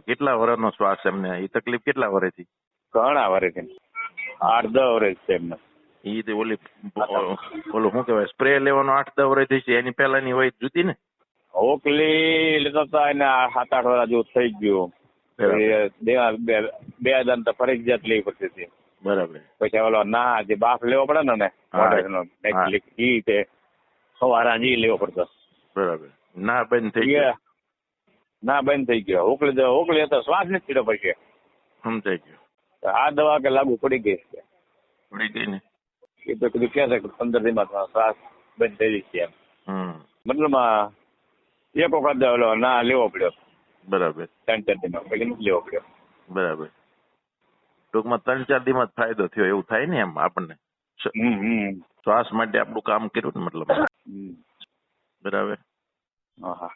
કેટલા વર્ષનો શ્વાસ એમને? એ તકલીફ કેટલા વર્ષથી? ઘણા વર્ષથી 8-10 વર્ષ છે એમને. એ તો ઓલું શું કહેવાય, સ્પ્રે લેવાનો 8-10 વર્ષથી છે, એની પહેલાની હોય જુદી ને? ઓકલી લેતા હતા એને 7-8 વર્ષ જેવું થઈ ગયું. બે હજાર તો ફરજિયાત લેવી પડતી હતી. બરાબર. પછી ઓલો ના જે બાફ લેવો પડે ને ઈ તે સવારે ઈ લેવો પડતો. બરાબર. ના બંધ થઈ ગયો. ના બંધ થઈ ગયો. ઓકલી હતો શ્વાસ નથી પીડો પછી. સમજાઈ ગયો. આ દવા કે લાગુ પડી ગઈ છે. પડી ગઈ ને? એ તો કીધું કે છે 15 દિવસમાં શ્વાસ બંધ થઈ જશે એમ. મતલબમાં એક વખત ઓલો ના લેવો પડ્યો. બરાબર. 3-4 દિન પછી નથી લેવો પડ્યો. બરાબર. ટૂંકમાં 3-4 દિવસમાં ફાયદો થયો એવું થાય ને એમ આપણને? શ્વાસ માટે આપણું કામ કર્યું ને મતલબ. બરાબર. હા.